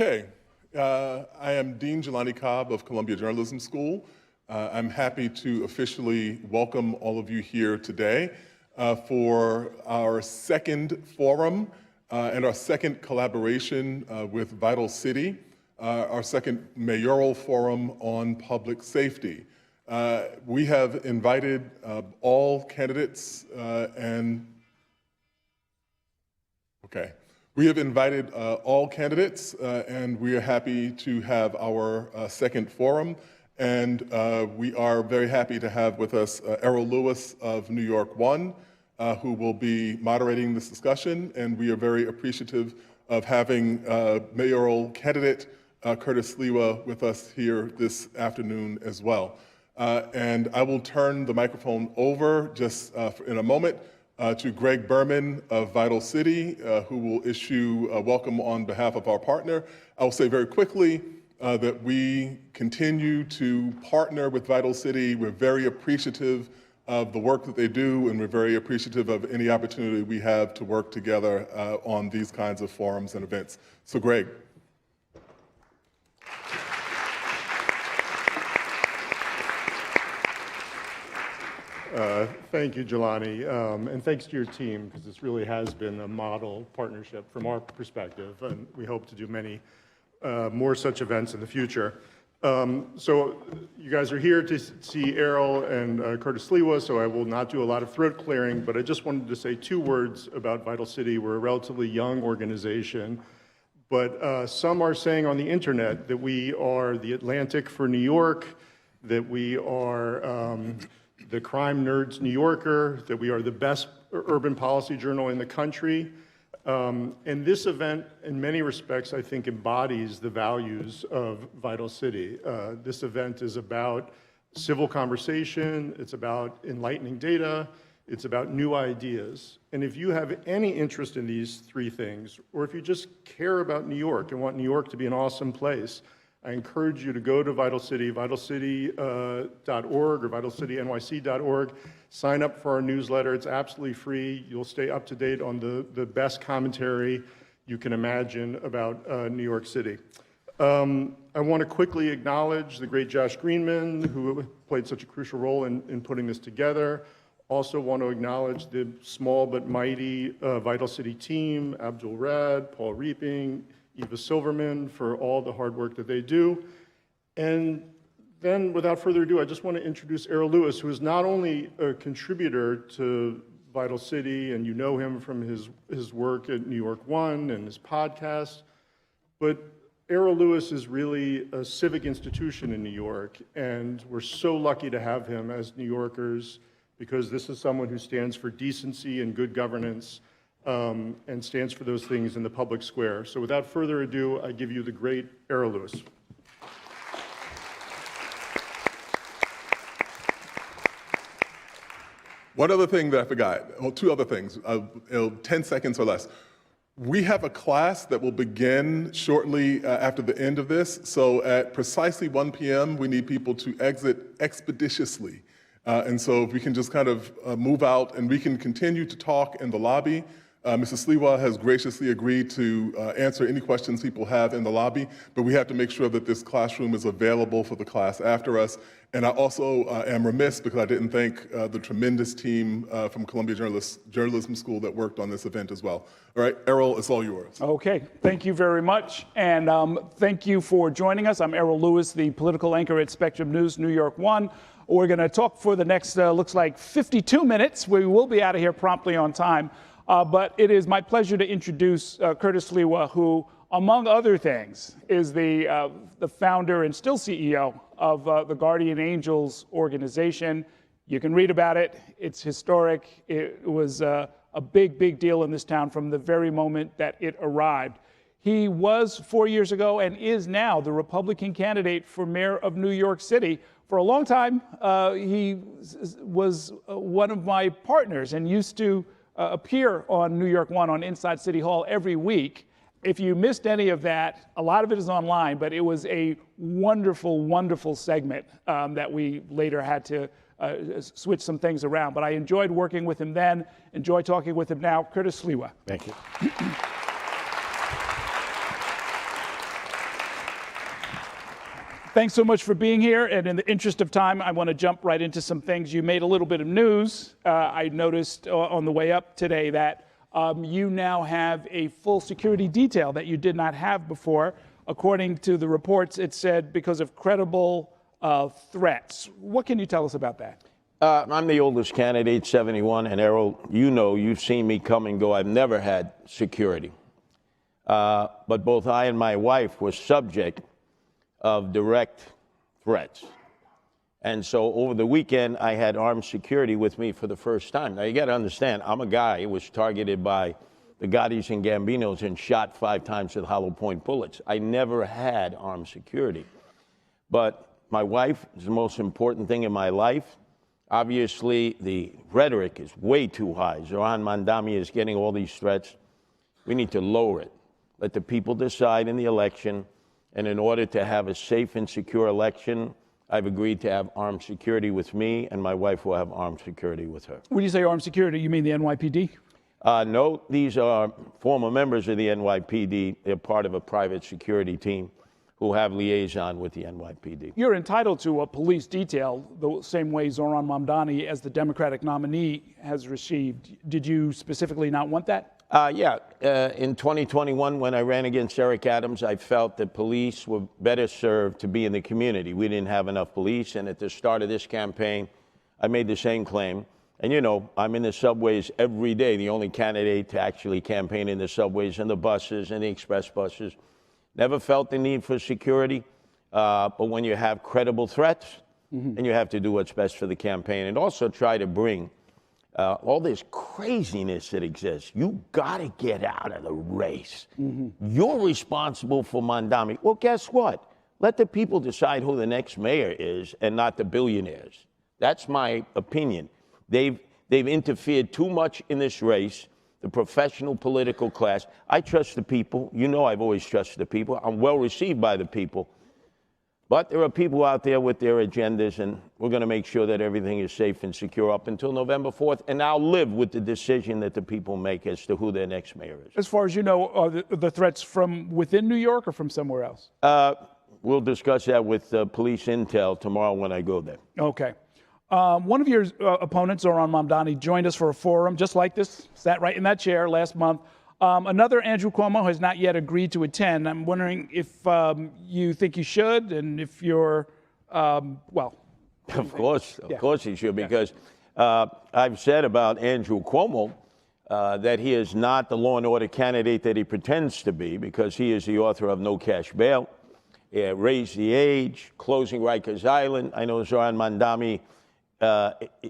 Okay, I am Dean Jelani Cobb of Columbia Journalism School. I'm happy to officially welcome all of you here today for our second forum and our second collaboration with Vital City, our second mayoral forum on public safety. We have invited all candidates We have invited all candidates, and we are happy to have our second forum. And we are very happy to have with us Errol Louis of New York One, who will be moderating this discussion. And we are very appreciative of having mayoral candidate Curtis Sliwa with us here this afternoon as well. And I will turn the microphone over just in a moment to Greg Berman of Vital City, who will issue a welcome on behalf of our partner. I will say very quickly that we continue to partner with Vital City. We're very appreciative of the work that they do, and we're very appreciative of any opportunity we have to work together on these kinds of forums and events. So Greg. Thank you, Jelani, and thanks to your team, because this really has been a model partnership from our perspective, and we hope to do many more such events in the future. So you guys are here to see Errol and Curtis Sliwa, so I will not do a lot of throat clearing, but I just wanted to say 2 words about Vital City. We're a relatively young organization, but some are saying on the internet that we are the Atlantic for New York, that we are the Crime Nerds New Yorker, that we are the best urban policy journal in the country. And this event, in many respects, I think embodies the values of Vital City. This event is about civil conversation, it's about enlightening data, it's about new ideas. And if you have any interest in these 3 things, or if you just care about New York and want New York to be an awesome place, I encourage you to go to Vital City, vitalcity.org or vitalcitynyc.org. Sign up for our newsletter. It's absolutely free. You'll stay up to date on the best commentary you can imagine about New York City. I want to quickly acknowledge the great Josh Greenman, who played such a crucial role in putting this together. Also want to acknowledge the small but mighty Vital City team, Abdul Rad, Paul Reaping, Eva Silverman, for all the hard work that they do. And then, without further ado, I just want to introduce Errol Louis, who is not only a contributor to Vital City, and you know him from his work at New York One and his podcast, but Errol Louis is really a civic institution in New York, and we're so lucky to have him as New Yorkers, because this is someone who stands for decency and good governance, and stands for those things in the public square. So without further ado, I give you the great Errol Louis. One other thing that I forgot, well, 2 other things, 10 seconds or less. We have a class that will begin shortly after the end of this. So at precisely 1 p.m., we need people to exit expeditiously. And so if we can just kind of move out, and we can continue to talk in the lobby. Mrs. Sliwa has graciously agreed to answer any questions people have in the lobby, but we have to make sure that this classroom is available for the class after us. And I also am remiss because I didn't thank the tremendous team from Columbia Journalism School that worked on this event as well. All right, Errol, it's all yours. Okay, thank you very much. And thank you for joining us. I'm Errol Louis, the political anchor at Spectrum News, New York One. We're going to talk for the next, looks like 52 minutes. We will be out of here promptly on time. But it is my pleasure to introduce Curtis Sliwa, who, among other things, is the founder and still CEO of the Guardian Angels organization. You can read about it. It's historic. It was a big, big deal in this town from the very moment that it arrived. He was 4 years ago and is now the Republican candidate for mayor of New York City. For a long time, he was one of my partners and used to appear on New York One on Inside City Hall every week. If you missed any of that, a lot of it is online, but it was a wonderful, wonderful segment that we later had to switch some things around. But I enjoyed working with him then, enjoy talking with him now. Curtis Sliwa. Thank you. Thanks so much for being here. And in the interest of time, I want to jump right into some things. You made a little bit of news. I noticed on the way up today that you now have a full security detail that you did not have before. According to the reports, it said because of credible threats. What can you tell us about that? I'm the oldest candidate, 71, and Errol, you know, you've seen me come and go. I've never had security. But both I and my wife were subject of direct threats. And so over the weekend, I had armed security with me for the first time. Now, you got to understand, I'm a guy who was targeted by the Gottis and Gambinos and shot 5 times with hollow point bullets. I never had armed security. But my wife is the most important thing in my life. Obviously, the rhetoric is way too high. Zoran Mandami is getting all these threats. We need to lower it. Let the people decide in the election. And in order to have a safe and secure election, I've agreed to have armed security with me, and my wife will have armed security with her. When you say armed security, you mean the NYPD? No, these are former members of the NYPD. They're part of a private security team who have liaison with the NYPD. You're entitled to a police detail the same way Zoran Mamdani, as the Democratic nominee, has received. Did you specifically not want that? In 2021, when I ran against Eric Adams, I felt that police were better served to be in the community. We didn't have enough police, and at the start of this campaign, I made the same claim. And you know, I'm in the subways every day, the only candidate to actually campaign in the subways and the buses and the express buses. Never felt the need for security, but when you have credible threats, and you have to do what's best for the campaign, and also try to bring all this craziness that exists. You got to get out of the race. You're responsible for Mandami. Well, guess what? Let the people decide who the next mayor is and not the billionaires. That's my opinion. They've interfered too much in this race, the professional political class. I trust the people. You know I've always trusted the people. I'm well received by the people. But there are people out there with their agendas, and we're going to make sure that everything is safe and secure up until November 4th, and I'll live with the decision that the people make as to who their next mayor is. As far as you know, are the threats from within New York or from somewhere else? We'll discuss that with police intel tomorrow when I go there. Okay. One of your opponents, Zoran Mamdani, joined us for a forum just like this, sat right in that chair last month. Another, Andrew Cuomo, has not yet agreed to attend. I'm wondering if you think he should, and if you're, well. Of course he should, because I've said about Andrew Cuomo that he is not the law and order candidate that he pretends to be, because he is the author of No Cash Bail, Raise the Age, Closing Rikers Island. I know Zoran Mandami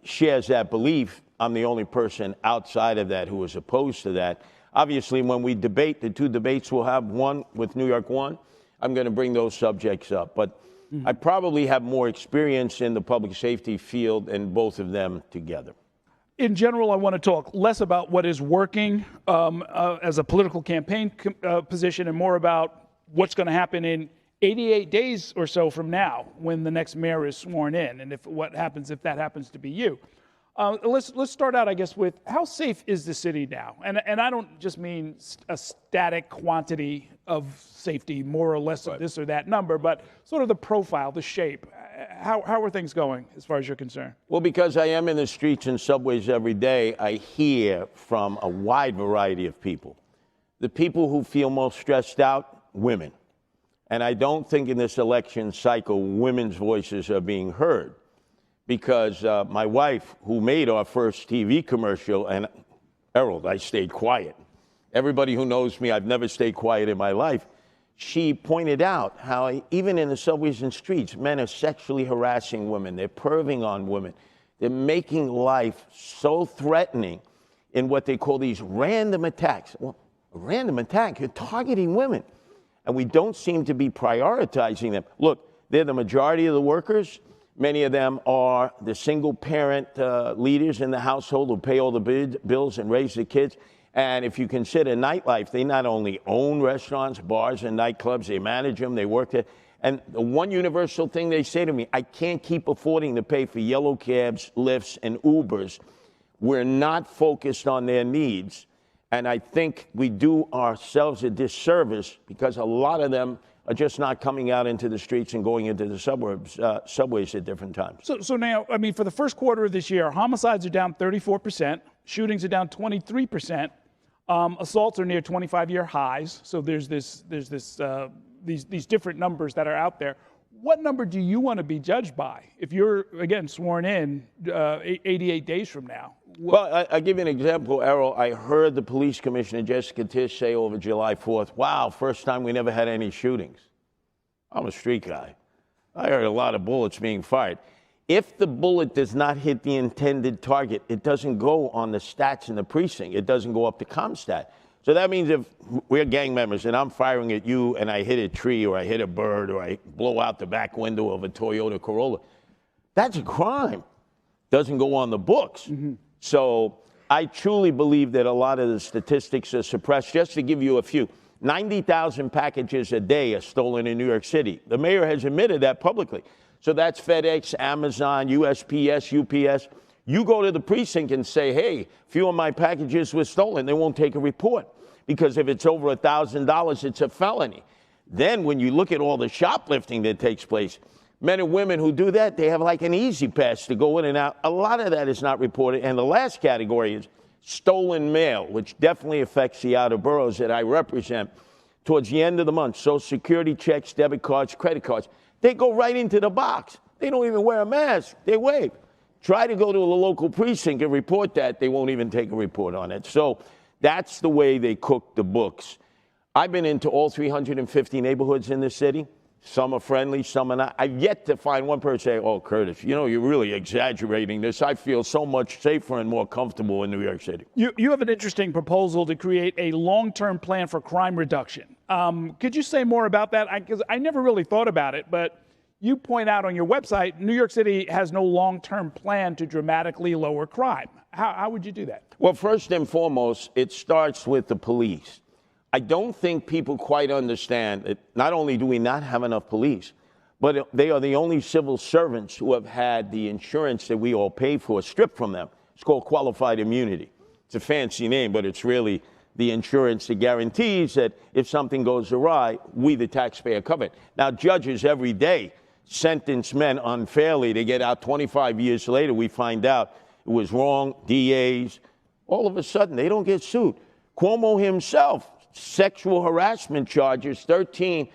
shares that belief. I'm the only person outside of that who is opposed to that. Obviously, when we debate, the 2 debates we'll have, one with New York One, I'm going to bring those subjects up. But I probably have more experience in the public safety field and both of them together. In general, I want to talk less about what is working as a political campaign position and more about what's going to happen in 88 days or so from now when the next mayor is sworn in, and what happens if that happens to be you. Let's start out, I guess, with how safe is the city now? And I don't just mean a static quantity of safety, more or less of this or that number, but sort of the profile, the shape. How are things going as far as you're concerned? Well, because I am in the streets and subways every day, I hear from a wide variety of people. The people who feel most stressed out, women. And I don't think in this election cycle women's voices are being heard. Because my wife, who made our first TV commercial, and Errol, I stayed quiet. Everybody who knows me, I've never stayed quiet in my life. She pointed out how even in the subways and streets, men are sexually harassing women. They're perving on women. They're making life so threatening in what they call these random attacks. Well, a random attack, you're targeting women. And we don't seem to be prioritizing them. Look, they're the majority of the workers. Many of them are the single-parent leaders in the household who pay all the bills and raise the kids. And if you consider nightlife, they not only own restaurants, bars, and nightclubs, they manage them, they work there. And the one universal thing they say to me, I can't keep affording to pay for yellow cabs, Lyfts, and Ubers. We're not focused on their needs. And I think we do ourselves a disservice because a lot of them are just not coming out into the streets and going into the subways at different times. So now, I mean, for the first quarter of this year, homicides are down 34%, shootings are down 23%, assaults are near 25-year highs. So there's these different numbers that are out there. What number do you want to be judged by if you're, again, sworn in 88 days from now? Well, I'll give you an example, Errol. I heard the police commissioner, Jessica Tisch, say over July 4th, wow, first time we never had any shootings. I'm a street guy. I heard a lot of bullets being fired. If the bullet does not hit the intended target, it doesn't go on the stats in the precinct. It doesn't go up to ComStat. So that means if we're gang members and I'm firing at you and I hit a tree or I hit a bird or I blow out the back window of a Toyota Corolla, that's a crime. Doesn't go on the books. Mm-hmm. So I truly believe that a lot of the statistics are suppressed. Just to give you a few, 90,000 packages a day are stolen in New York City. The mayor has admitted that publicly. So that's FedEx, Amazon, USPS, UPS. You go to the precinct and say, hey, a few of my packages were stolen. They won't take a report because if it's over $1,000, it's a felony. Then when you look at all the shoplifting that takes place, men and women who do that, they have like an easy pass to go in and out. A lot of that is not reported. And the last category is stolen mail, which definitely affects the outer boroughs that I represent. Towards the end of the month, Social Security checks, debit cards, credit cards, they go right into the box. They don't even wear a mask. They wave. Try to go to a local precinct and report that. They won't even take a report on it. So that's the way they cook the books. I've been into all 350 neighborhoods in the city. Some are friendly, some are not. I've yet to find one person say, oh, Curtis, you know, you're really exaggerating this. I feel so much safer and more comfortable in New York City. You have an interesting proposal to create a long-term plan for crime reduction. Could you say more about that? Because I never really thought about it, but you point out on your website, New York City has no long-term plan to dramatically lower crime. How would you do that? Well, first and foremost, it starts with the police. I don't think people quite understand that not only do we not have enough police, but they are the only civil servants who have had the insurance that we all pay for stripped from them. It's called qualified immunity. It's a fancy name, but it's really the insurance that guarantees that if something goes awry, we, the taxpayer, cover it. Now, judges every day sentence men unfairly. They get out 25 years later. We find out it was wrong. DAs, all of a sudden, they don't get sued. Cuomo himself, sexual harassment charges, 13.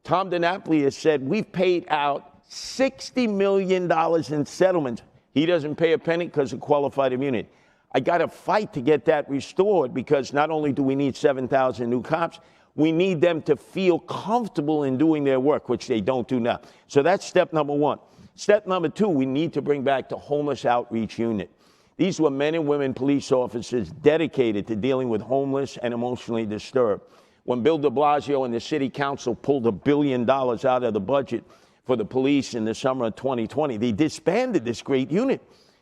Tom DiNapoli has said we've paid out $60 million in settlements. He doesn't pay a penny because of qualified immunity. I got to fight to get that restored because not only do we need 7,000 new cops, we need them to feel comfortable in doing their work, which they don't do now. So that's step number one. Step number two, we need to bring back the homeless outreach unit. These were men and women police officers dedicated to dealing with homeless and emotionally disturbed. When Bill de Blasio and the city council pulled $1 billion out of the budget for the police in the summer of 2020, they disbanded this great unit.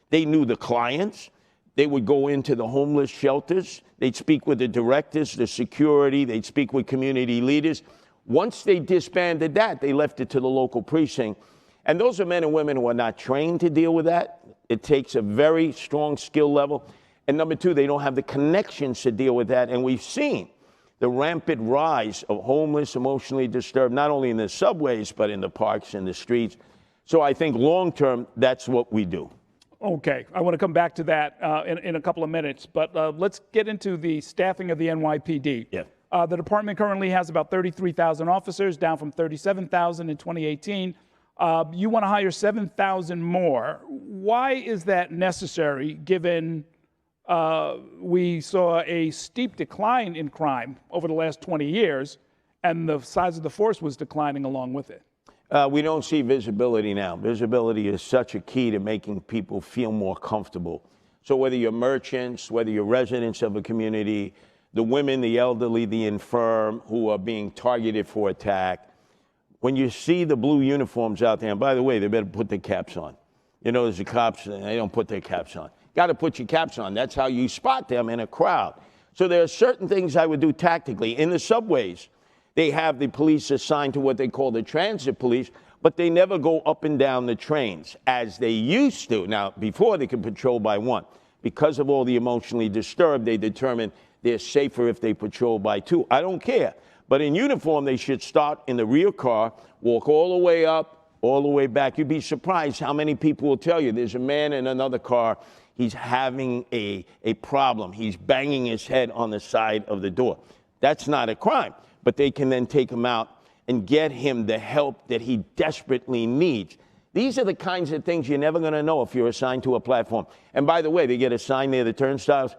They knew the clients. They would go into the homeless shelters. They'd speak with the directors, the security. They'd speak with community leaders. Once they disbanded that, they left it to the local precinct. And those are men and women who are not trained to deal with that. It takes a very strong skill level. And number two, they don't have the connections to deal with that. And we've seen the rampant rise of homeless, emotionally disturbed, not only in the subways, but in the parks and the streets. So I think long term, that's what we do. Okay, I want to come back to that in a couple of minutes, but let's get into the staffing of the NYPD. Yeah. The department currently has about 33,000 officers, down from 37,000 in 2018. You want to hire 7,000 more. Why is that necessary, given we saw a steep decline in crime over the last 20 years, and the size of the force was declining along with it? We don't see visibility now. Visibility is such a key to making people feel more comfortable. So whether you're merchants, whether you're residents of a community, the women, the elderly, the infirm who are being targeted for attack, when you see the blue uniforms out there, and by the way, they better put their caps on. You know, there's the cops, and they don't put their caps on. Got to put your caps on. That's how you spot them in a crowd. So there are certain things I would do tactically. In the subways, they have the police assigned to what they call the transit police, but they never go up and down the trains as they used to. Now, before they could patrol by one. Because of all the emotionally disturbed, they determine they're safer if they patrol by two. I don't care. But in uniform, they should start in the rear car, walk all the way up, all the way back. You'd be surprised how many people will tell you there's a man in another car. He's having a problem. He's banging his head on the side of the door. That's not a crime, but they can then take him out and get him the help that he desperately needs. These are the kinds of things you're never going to know if you're assigned to a platform. And by the way, they get assigned near the turnstiles.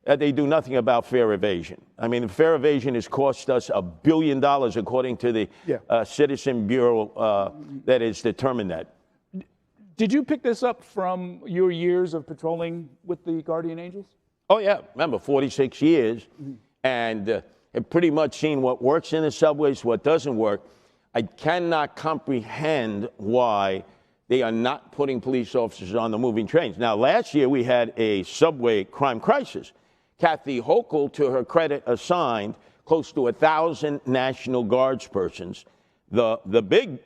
They do nothing about fare evasion. I mean, fare evasion has cost us $1 billion, according to the Citizen Bureau that has determined that. Did you pick this up from your years of patrolling with the Guardian Angels? Oh, yeah. Remember, 46 years, and have pretty much seen what works in the subways, what doesn't work. I cannot comprehend why they are not putting police officers on the moving trains. Now, last year we had a subway crime crisis. Kathy Hochul, to her credit, assigned close to 1,000 National Guards persons. The big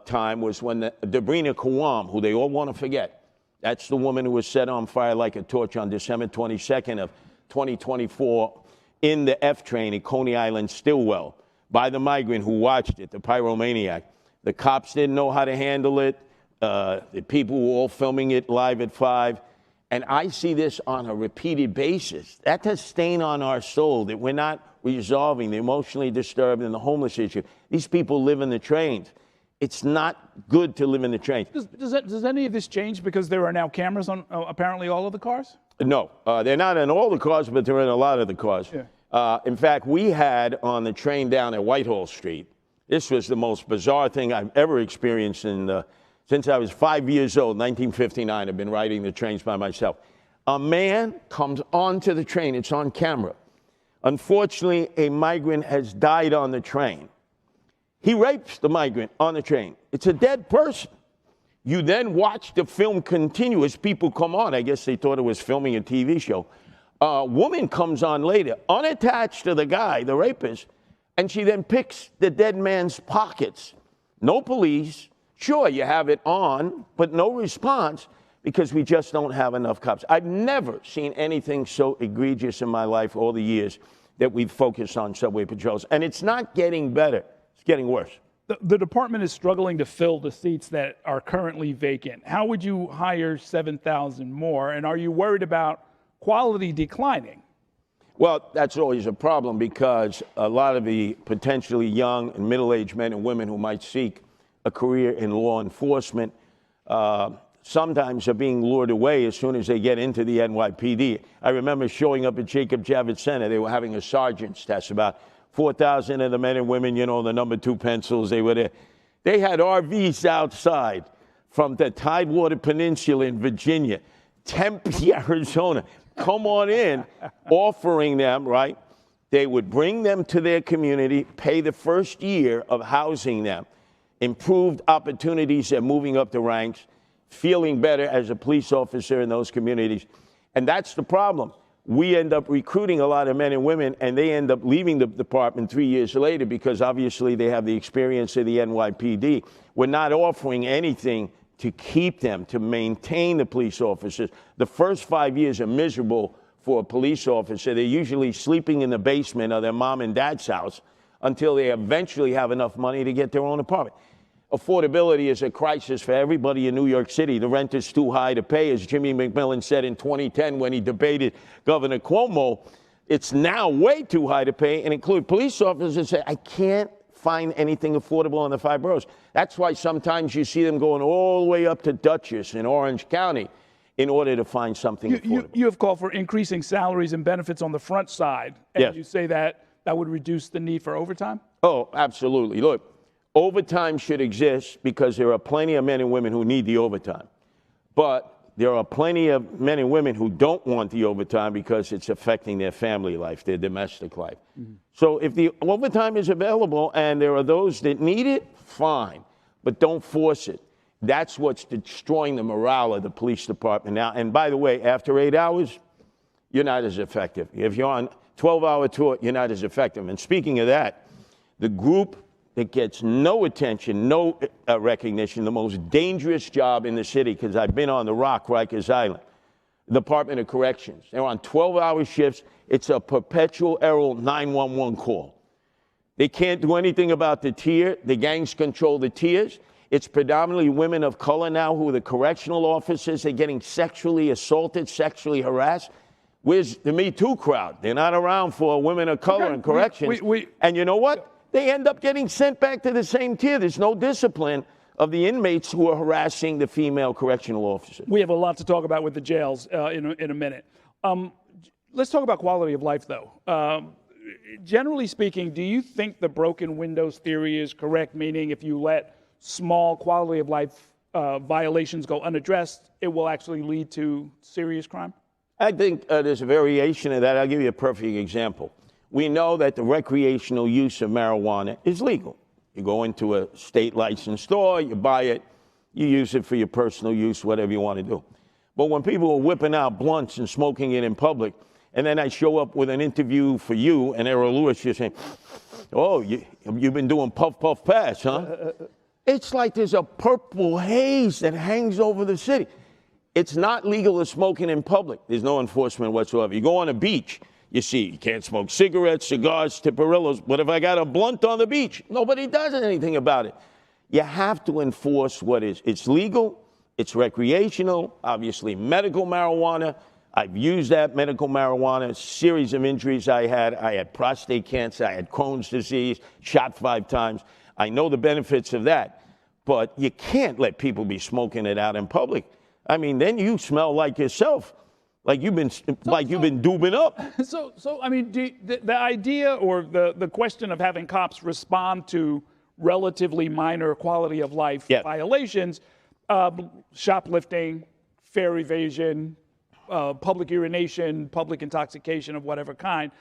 time was when Debrina Kawam, who they all want to forget, that's the woman who was set on fire like a torch on December 22nd of 2024 in the F train at Coney Island, Stillwell, by the migrant who watched it, the pyromaniac. The cops didn't know how to handle it. The people were all filming it live at 5. And I see this on a repeated basis. That's a stain on our soul that we're not resolving the emotionally disturbed and the homeless issue. These people live in the trains. It's not good to live in the trains. Does any of this change because there are now cameras on apparently all of the cars? No, they're not in all the cars, but they're in a lot of the cars. Yeah. In fact, we had on the train down at Whitehall Street, this was the most bizarre thing I've ever experienced since I was 5 years old, 1959. I've been riding the trains by myself. A man comes onto the train. It's on camera. Unfortunately, a migrant has died on the train. He rapes the migrant on the train. It's a dead person. You then watch the film continue as people come on. I guess they thought it was filming a TV show. A woman comes on later, unattached to the guy, the rapist, and she then picks the dead man's pockets. No police. Sure, you have it on, but no response because we just don't have enough cops. I've never seen anything so egregious in my life all the years that we've focused on subway patrols. And it's not getting better. It's getting worse. The department is struggling to fill the seats that are currently vacant. How would you hire 7,000 more? And are you worried about quality declining? Well, that's always a problem because a lot of the potentially young and middle-aged men and women who might seek a career in law enforcement sometimes are being lured away as soon as they get into the NYPD. I remember showing up at Jacob Javits Center. They were having a sergeant's test. About 4,000 of the men and women, you know, the number 2 pencils, they were there. They had RVs outside from the Tidewater Peninsula in Virginia, Tempe, Arizona. Come on in, offering them, right? They would bring them to their community, pay the first year of housing them, improved opportunities at moving up the ranks, feeling better as a police officer in those communities. And that's the problem. We end up recruiting a lot of men and women, and they end up leaving the department 3 years later because obviously they have the experience of the NYPD. We're not offering anything to keep them, to maintain the police officers. The first 5 years are miserable for a police officer. They're usually sleeping in the basement of their mom and dad's house until they eventually have enough money to get their own apartment. Affordability is a crisis for everybody in New York City. The rent is too high to pay, as Jimmy McMillan said in 2010 when he debated Governor Cuomo. It's now way too high to pay, and include police officers say, I can't find anything affordable in the 5 boroughs. That's why sometimes you see them going all the way up to Dutchess in Orange County in order to find something affordable. You have called for increasing salaries and benefits on the front side, and yes. You say that would reduce the need for overtime? Oh, absolutely. Look, overtime should exist because there are plenty of men and women who need the overtime. But there are plenty of men and women who don't want the overtime because it's affecting their family life, their domestic life. Mm-hmm. So if the overtime is available and there are those that need it, fine, but don't force it. That's what's destroying the morale of the police department now. And by the way, after 8 hours, you're not as effective. If you're on 12-hour tour, you're not as effective. And speaking of that, the group that gets no attention, no recognition, the most dangerous job in the city, because I've been on the Rock, Rikers Island, Department of Corrections. They're on 12-hour shifts. It's a perpetual Errol 911 call. They can't do anything about the tier. The gangs control the tiers. It's predominantly women of color now who are the correctional officers. They're getting sexually assaulted, sexually harassed. Where's the Me Too crowd? They're not around for women of color in corrections. And you know what? They end up getting sent back to the same tier. There's no discipline of the inmates who are harassing the female correctional officers. We have a lot to talk about with the jails in a minute. Let's talk about quality of life, though. Generally speaking, do you think the broken windows theory is correct, meaning if you let small quality of life violations go unaddressed, it will actually lead to serious crime? I think there's a variation of that. I'll give you a perfect example. We know that the recreational use of marijuana is legal. You go into a state licensed store, you buy it, you use it for your personal use, whatever you want to do. But when people are whipping out blunts and smoking it in public, and then I show up with an interview for you and Errol Louis, you're saying, oh, you've been doing puff, puff, pass, huh? It's like there's a purple haze that hangs over the city. It's not legal to smoke it in public. There's no enforcement whatsoever. You go on a beach, you see, you can't smoke cigarettes, cigars, Tiparillos. But if I got a blunt on the beach, nobody does anything about it. You have to enforce what is. It's legal, it's recreational, obviously medical marijuana. I've used that medical marijuana, a series of injuries I had prostate cancer, I had Crohn's disease, shot 5 times. I know the benefits of that, but you can't let people be smoking it out in public. I mean, then you smell like yourself, like you've been doobing up. So I mean, the idea or the question of having cops respond to relatively minor quality of life violations, shoplifting, fare evasion, public urination, public intoxication of whatever kind.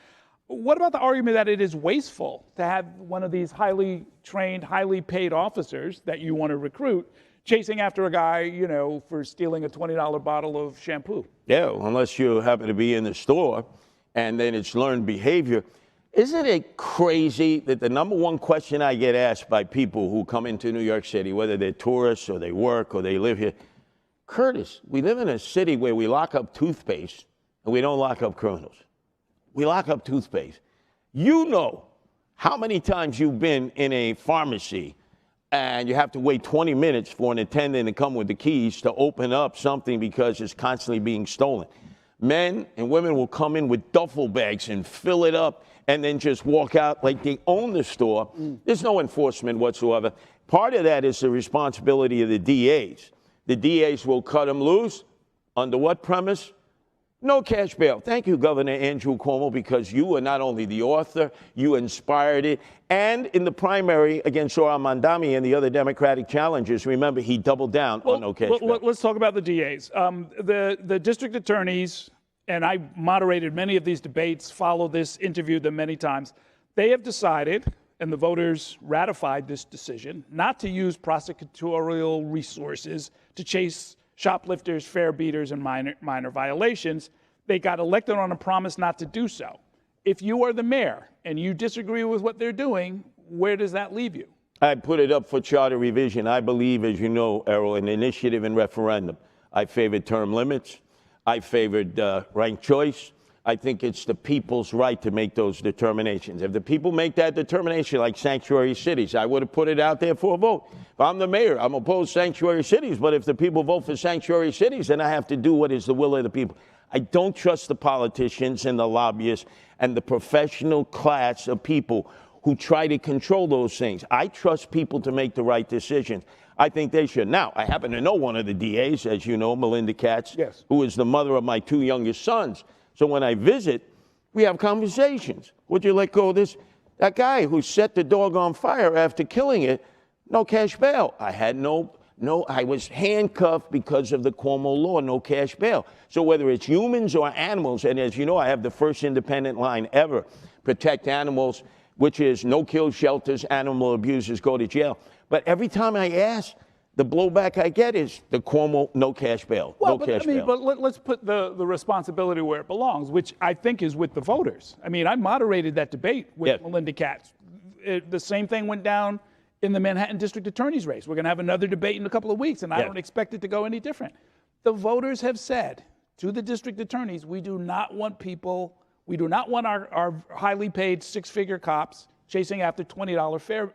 What about the argument that it is wasteful to have one of these highly trained, highly paid officers that you want to recruit chasing after a guy, you know, for stealing a $20 bottle of shampoo? Yeah, unless you happen to be in the store and then it's learned behavior. Isn't it crazy that the number one question I get asked by people who come into New York City, whether they're tourists or they work or they live here, Curtis, we live in a city where we lock up toothpaste and we don't lock up criminals. We lock up toothpaste. You know how many times you've been in a pharmacy and you have to wait 20 minutes for an attendant to come with the keys to open up something because it's constantly being stolen. Men and women will come in with duffel bags and fill it up and then just walk out like they own the store. There's no enforcement whatsoever. Part of that is the responsibility of the DAs. The DAs will cut them loose. Under what premise? No cash bail. Thank you, Governor Andrew Cuomo, because you are not only the author, you inspired it. And in the primary against Zohran Mamdani and the other Democratic challengers, remember, he doubled down on no cash bail. Let's talk about the DAs. The district attorneys, and I moderated many of these debates, followed this, interviewed them many times. They have decided, and the voters ratified this decision, not to use prosecutorial resources to chase shoplifters, fare beaters, and minor violations. They got elected on a promise not to do so. If you are the mayor and you disagree with what they're doing, where does that leave you? I put it up for charter revision. I believe, as you know, Errol, in initiative and referendum. I favored term limits. I favored ranked choice. I think it's the people's right to make those determinations. If the people make that determination, like sanctuary cities, I would have put it out there for a vote. If I'm the mayor, I'm opposed to sanctuary cities, but if the people vote for sanctuary cities, then I have to do what is the will of the people. I don't trust the politicians and the lobbyists and the professional class of people who try to control those things. I trust people to make the right decisions. I think they should. Now, I happen to know one of the DAs, as you know, Melinda Katz, who is the mother of my 2 youngest sons. So when I visit, we have conversations. Would you let go of this? That guy who set the dog on fire after killing it, no cash bail. I had I was handcuffed because of the Cuomo law, no cash bail. So whether it's humans or animals, and as you know, I have the first independent line ever, protect animals, which is no kill shelters, animal abusers go to jail. But every time I ask, the blowback I get is the Cuomo, no cash bail. Well, no cash bail. But let's put the responsibility where it belongs, which I think is with the voters. I mean, I moderated that debate with Melinda Katz. The same thing went down in the Manhattan District Attorney's race. We're going to have another debate in a couple of weeks, and I don't expect it to go any different. The voters have said to the district attorneys, we do not want our highly paid 6-figure cops chasing after $20 fare,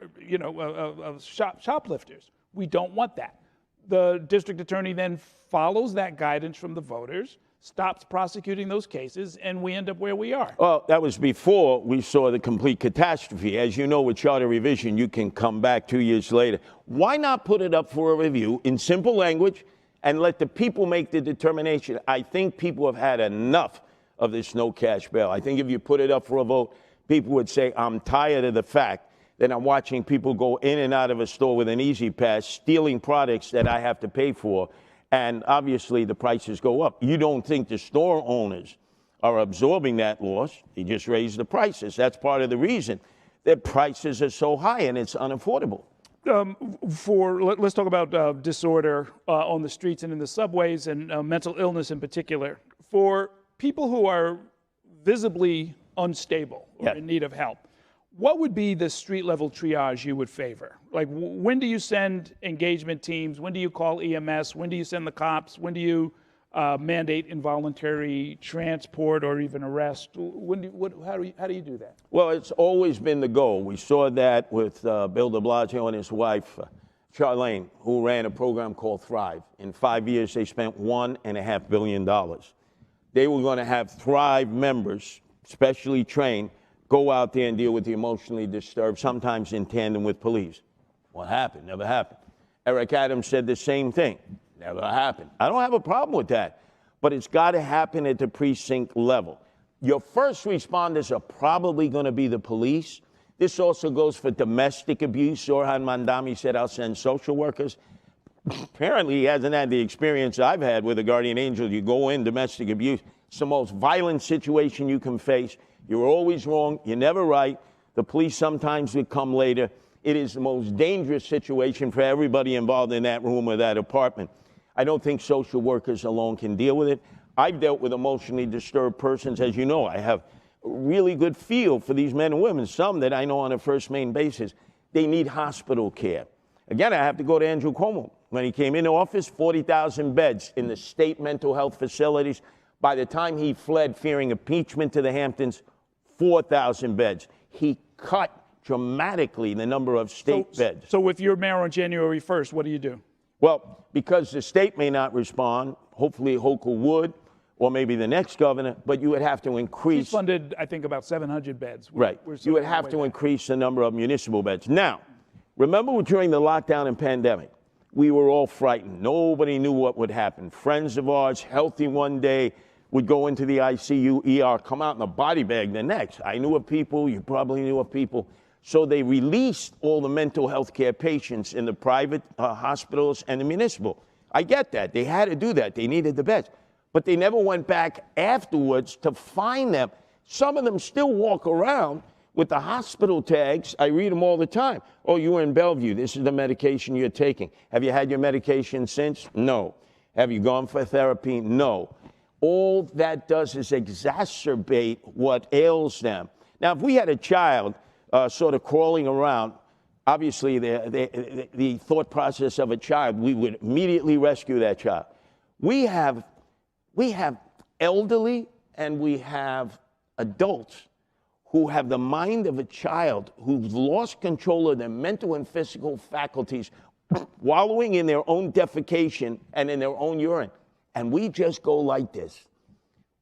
shoplifters. We don't want that. The district attorney then follows that guidance from the voters, stops prosecuting those cases, and we end up where we are. Well, that was before we saw the complete catastrophe. As you know, with charter revision, you can come back 2 years later. Why not put it up for a review in simple language and let the people make the determination? I think people have had enough of this no cash bail. I think if you put it up for a vote, people would say, I'm tired of the fact that I'm watching people go in and out of a store with an Easy Pass, stealing products that I have to pay for, and obviously the prices go up. You don't think the store owners are absorbing that loss? They just raise the prices. That's part of the reason that prices are so high and it's unaffordable. Let's talk about disorder on the streets and in the subways, and mental illness in particular. For people who are visibly unstable or in need of help, what would be the street level triage you would favor? Like, when do you send engagement teams? When do you call EMS? When do you send the cops? When do you mandate involuntary transport or even arrest? How do you do that? Well, it's always been the goal. We saw that with Bill de Blasio and his wife, Charlene, who ran a program called Thrive. In 5 years, they spent $1.5 billion. They were going to have Thrive members, specially trained, go out there and deal with the emotionally disturbed, sometimes in tandem with police. What happened? Never happened. Eric Adams said the same thing. Never happened. I don't have a problem with that, but it's got to happen at the precinct level. Your first responders are probably going to be the police. This also goes for domestic abuse. Orhan Mandami said, I'll send social workers. Apparently, he hasn't had the experience I've had with a guardian angel. You go in, domestic abuse. It's the most violent situation you can face. You're always wrong. You're never right. The police sometimes would come later. It is the most dangerous situation for everybody involved in that room or that apartment. I don't think social workers alone can deal with it. I've dealt with emotionally disturbed persons. As you know, I have a really good feel for these men and women, some that I know on a first name basis. They need hospital care. Again, I have to go to Andrew Cuomo. When he came into office, 40,000 beds in the state mental health facilities. By the time he fled, fearing impeachment to the Hamptons, 4,000 beds. He cut dramatically the number of state beds. So if you're mayor on January 1st, what do you do? Well, because the state may not respond, hopefully Hochul would, or maybe the next governor, but you would have to increase. He's funded, I think, about 700 beds. Right. You would have to increase the number of municipal beds. Now, remember during the lockdown and pandemic, we were all frightened. Nobody knew what would happen. Friends of ours, healthy one day, would go into the ICU, ER, come out in a body bag the next. I knew of people, you probably knew of people. So they released all the mental health care patients in the private hospitals and the municipal. I get that. They had to do that. They needed the beds. But they never went back afterwards to find them. Some of them still walk around with the hospital tags. I read them all the time. Oh, you were in Bellevue. This is the medication you're taking. Have you had your medication since? No. Have you gone for therapy? No. All that does is exacerbate what ails them. Now, if we had a child sort of crawling around, obviously the thought process of a child, we would immediately rescue that child. We have elderly and we have adults who have the mind of a child who's lost control of their mental and physical faculties, wallowing in their own defecation and in their own urine. And we just go like this.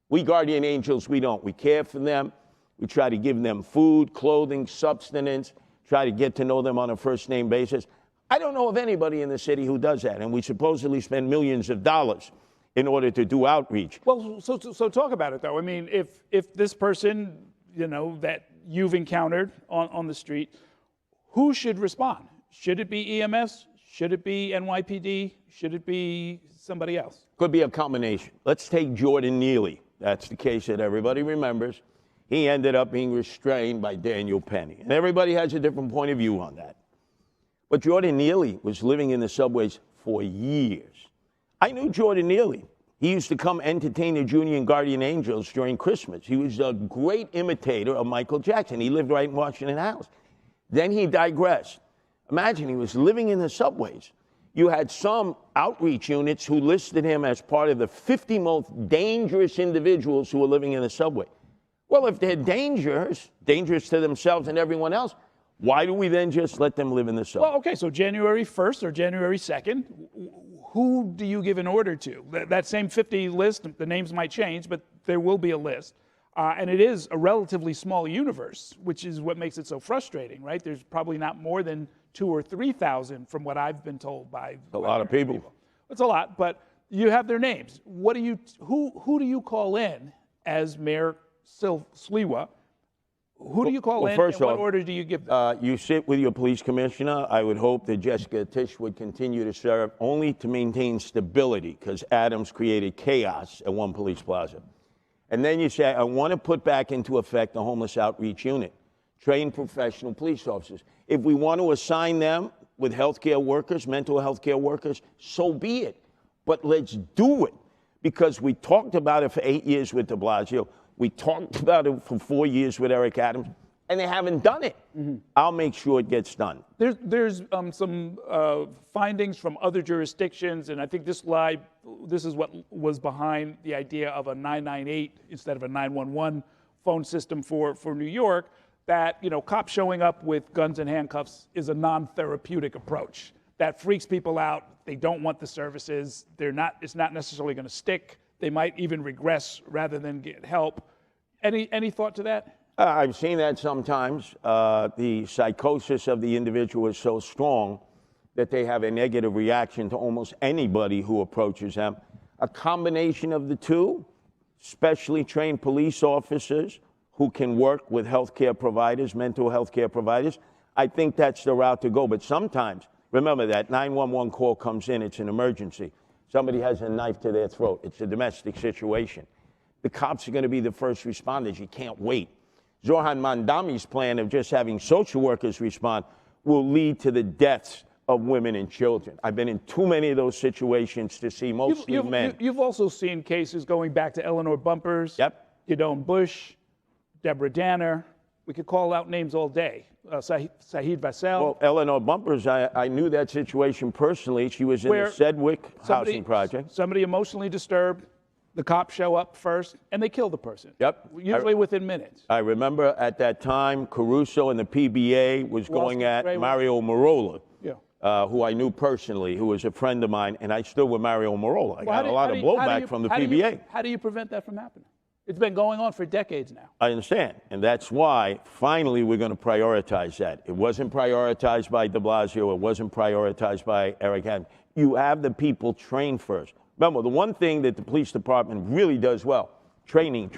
We guardian angels, we don't. We care for them. We try to give them food, clothing, sustenance, try to get to know them on a first name basis. I don't know of anybody in the city who does that. And we supposedly spend millions of dollars in order to do outreach. Well, so talk about it, though. I mean, if this person, that you've encountered on the street, who should respond? Should it be EMS? Should it be NYPD? Should it be somebody else? Could be a combination. Let's take Jordan Neely. That's the case that everybody remembers. He ended up being restrained by Daniel Penny. And everybody has a different point of view on that. But Jordan Neely was living in the subways for years. I knew Jordan Neely. He used to come entertain the Junior and Guardian Angels during Christmas. He was a great imitator of Michael Jackson. He lived right in Washington House. Then he digressed. Imagine, he was living in the subways. You had some outreach units who listed him as part of the 50 most dangerous individuals who were living in the subway. Well, if they're dangerous to themselves and everyone else, why do we then just let them live in the suburbs? Well, okay, so January 1st or January 2nd, who do you give an order to? That same 50 list, the names might change, but there will be a list. And it is a relatively small universe, which is what makes it so frustrating, right? There's probably not more than 2,000 or 3,000 from what I've been told by a lot of people. It's a lot, but you have their names. Who do you call in as Mayor Sliwa? Who do you call in, first and what off, order do you give them? You sit with your police commissioner. I would hope that Jessica Tisch would continue to serve only to maintain stability, because Adams created chaos at one police plaza. And then you say, I want to put back into effect the homeless outreach unit, train professional police officers. If we want to assign them with healthcare workers, mental health care workers, so be it. But let's do it, because we talked about it for 8 years with de Blasio. We talked about it for 4 years with Eric Adams, and they haven't done it. I'll make sure it gets done. There's some findings from other jurisdictions, and I think this is what was behind the idea of a 998 instead of a 911 phone system for New York, that cops showing up with guns and handcuffs is a non-therapeutic approach. That freaks people out. They don't want the services. It's not necessarily going to stick. They might even regress rather than get help. Any thought to that? I've seen that sometimes. The psychosis of the individual is so strong that they have a negative reaction to almost anybody who approaches them. A combination of the two, specially trained police officers who can work with healthcare providers, mental health care providers, I think that's the route to go. But sometimes, remember that 911 call comes in, it's an emergency. Somebody has a knife to their throat. It's a domestic situation. The cops are going to be the first responders. You can't wait. Zoran Mandami's plan of just having social workers respond will lead to the deaths of women and children. I've been in too many of those situations to see mostly men. You've also seen cases going back to Eleanor Bumpers, Yep. Gidon Bush, Deborah Danner. We could call out names all day. Saheed Vassell. Well, Eleanor Bumpers, I knew that situation personally. She was in the Sedgwick housing project. Somebody emotionally disturbed, the cops show up first, and they kill the person. Yep. Usually within minutes. I remember at that time, Caruso and the PBA was going at Mario Marola, who I knew personally, who was a friend of mine, and I stood with Mario Marola. I got a lot of blowback from the PBA. How do you prevent that from happening? It's been going on for decades now. I understand, and that's why finally we're going to prioritize that. It wasn't prioritized by de Blasio. It wasn't prioritized by Eric Adams. You have the people trained first. Remember, the one thing that the police department really does well, training.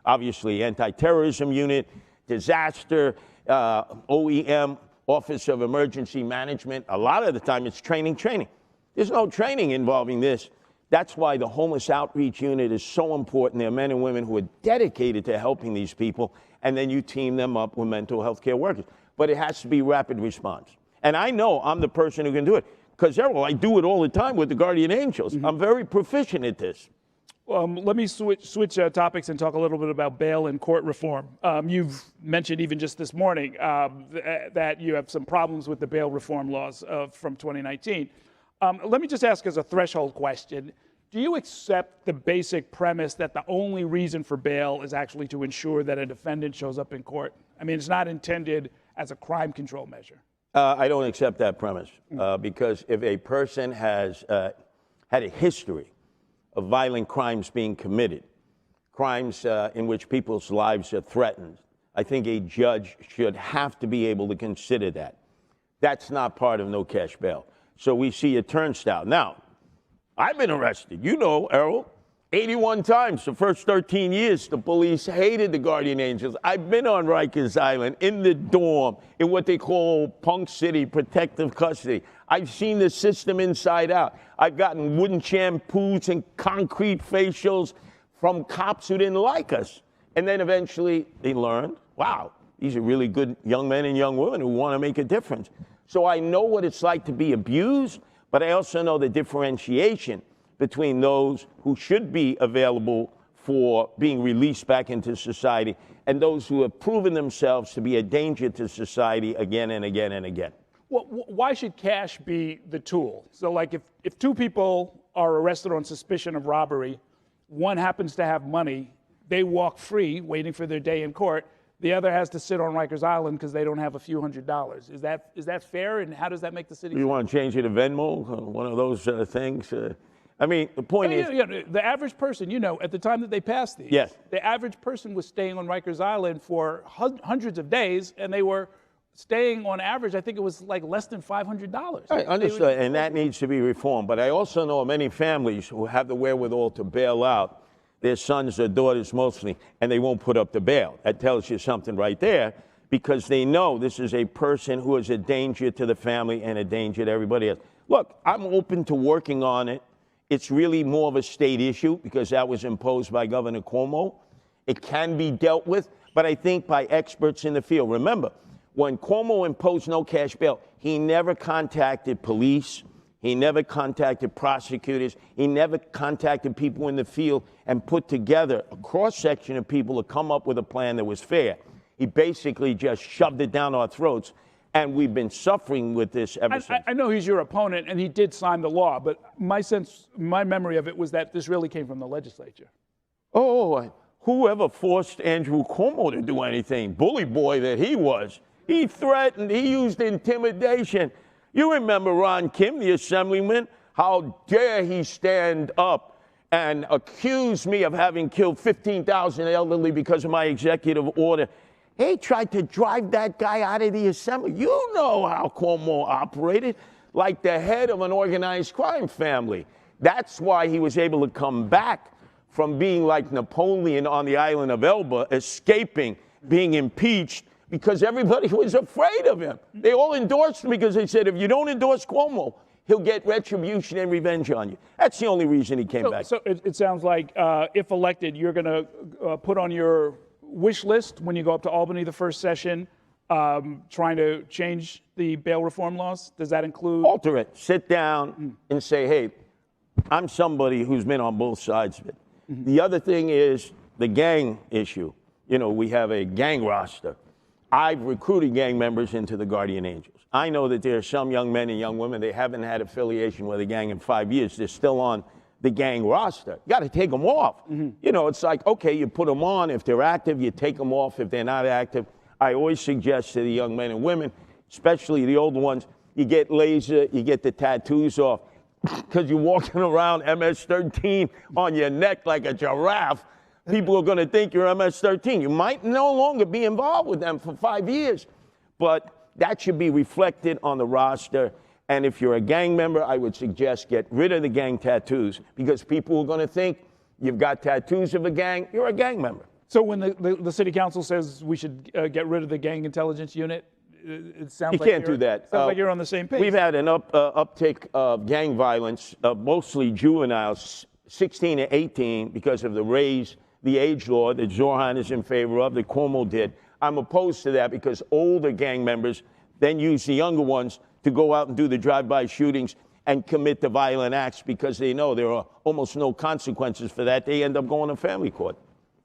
Obviously, anti-terrorism unit, disaster, OEM, Office of Emergency Management. A lot of the time it's training. There's no training involving this. That's why the homeless outreach unit is so important. There are men and women who are dedicated to helping these people, and then you team them up with mental health care workers. But it has to be rapid response. And I know I'm the person who can do it, because, Errol, I do it all the time with the Guardian Angels. I'm very proficient at this. Let me switch topics and talk a little bit about bail and court reform. You've mentioned even just this morning that you have some problems with the bail reform laws from 2019. Let me just ask as a threshold question, do you accept the basic premise that the only reason for bail is actually to ensure that a defendant shows up in court? I mean, it's not intended as a crime control measure. I don't accept that premise because if a person has had a history of violent crimes being committed, crimes in which people's lives are threatened, I think a judge should have to be able to consider that. That's not part of no cash bail. So we see a turnstile. Now, I've been arrested. You know, Errol, 81 times the first 13 years. The police hated the Guardian Angels. I've been on Rikers Island, in the dorm, in what they call Punk City, protective custody. I've seen the system inside out. I've gotten wooden shampoos and concrete facials from cops who didn't like us. And then eventually they learned, wow, these are really good young men and young women who want to make a difference. So I know what it's like to be abused, but I also know the differentiation between those who should be available for being released back into society and those who have proven themselves to be a danger to society again and again and again. Well, why should cash be the tool? So, like, if two people are arrested on suspicion of robbery, one happens to have money, they walk free, waiting for their day in court. The other has to sit on Rikers Island because they don't have a few $100s. Is that fair, and how does that make the city? You want to change it to Venmo, one of those things? I mean, the point is... the average person, at the time that they passed these, yes, the average person was staying on Rikers Island for hundreds of days, and they were staying on average, I think it was like less than $500. I understood, and that needs to be reformed. But I also know many families who have the wherewithal to bail out their sons or daughters mostly, and they won't put up the bail. That tells you something right there, because they know this is a person who is a danger to the family and a danger to everybody else. Look, I'm open to working on it. It's really more of a state issue because that was imposed by Governor Cuomo. It can be dealt with, but I think by experts in the field. Remember, when Cuomo imposed no cash bail, he never contacted police. He never contacted prosecutors. He never contacted people in the field and put together a cross-section of people to come up with a plan that was fair. He basically just shoved it down our throats, and we've been suffering with this ever since. I know he's your opponent, and he did sign the law, but my memory of it was that this really came from the legislature. Oh, whoever forced Andrew Cuomo to do anything, bully boy that he was, he threatened, he used intimidation. You remember Ron Kim, the assemblyman? How dare he stand up and accuse me of having killed 15,000 elderly because of my executive order? He tried to drive that guy out of the assembly. You know how Cuomo operated, like the head of an organized crime family. That's why he was able to come back from being like Napoleon on the island of Elba, escaping, being impeached, because everybody was afraid of him. They all endorsed him because they said, if you don't endorse Cuomo, he'll get retribution and revenge on you. That's the only reason he came back. So it sounds like if elected, you're going to put on your wish list when you go up to Albany the first session, trying to change the bail reform laws. Does that include? Alter it. Sit down and say, hey, I'm somebody who's been on both sides of it. Mm-hmm. The other thing is the gang issue. We have a gang roster. I've recruited gang members into the Guardian Angels. I know that there are some young men and young women, they haven't had affiliation with a gang in 5 years. They're still on the gang roster. You got to take them off. Mm-hmm. It's like, okay, you put them on. If they're active, you take them off. If they're not active, I always suggest to the young men and women, especially the older ones, you get laser, you get the tattoos off, because you're walking around MS-13 on your neck like a giraffe. People are going to think you're MS-13. You might no longer be involved with them for 5 years, but that should be reflected on the roster. And if you're a gang member, I would suggest get rid of the gang tattoos, because people are going to think you've got tattoos of a gang, you're a gang member. So when the city council says we should get rid of the gang intelligence unit, it sounds like you can't do that. Sounds like you're on the same page. We've had an uptick of gang violence, mostly juveniles, 16 to 18, because of the age law that Zorhan is in favor of, that Cuomo did. I'm opposed to that because older gang members then use the younger ones to go out and do the drive-by shootings and commit the violent acts because they know there are almost no consequences for that. They end up going to family court.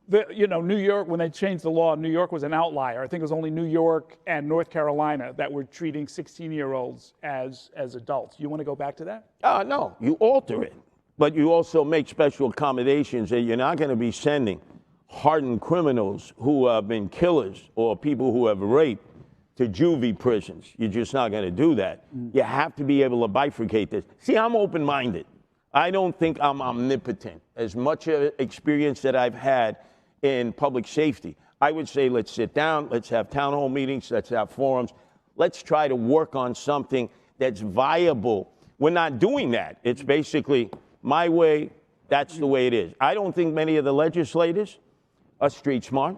New York, when they changed the law, New York was an outlier. I think it was only New York and North Carolina that were treating 16-year-olds as adults. You want to go back to that? No, you alter it. But you also make special accommodations that you're not going to be sending hardened criminals who have been killers or people who have raped to juvie prisons. You're just not going to do that. You have to be able to bifurcate this. See, I'm open-minded. I don't think I'm omnipotent. As much experience that I've had in public safety, I would say let's sit down, let's have town hall meetings, let's have forums. Let's try to work on something that's viable. We're not doing that. It's basically my way, that's the way it is. I don't think many of the legislators are street smart.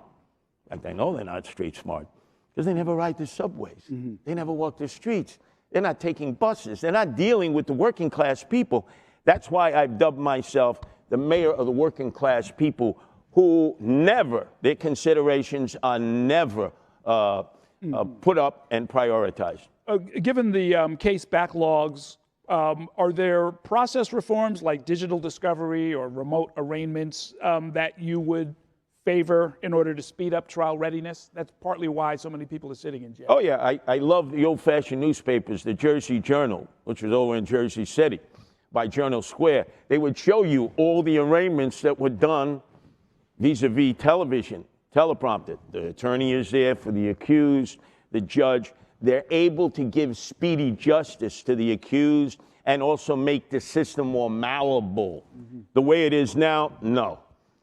In fact, I know they're not street smart because they never ride the subways. Mm-hmm. They never walk the streets. They're not taking buses. They're not dealing with the working class people. That's why I've dubbed myself the mayor of the working class people who never, their considerations are never put up and prioritized. Given the case backlogs, are there process reforms like digital discovery or remote arraignments that you would favor in order to speed up trial readiness? That's partly why so many people are sitting in jail. Oh, yeah. I love the old-fashioned newspapers, the Jersey Journal, which was over in Jersey City by Journal Square. They would show you all the arraignments that were done vis-a-vis television, teleprompter. The attorney is there for the accused, the judge. They're able to give speedy justice to the accused and also make the system more malleable. The way it is now, no.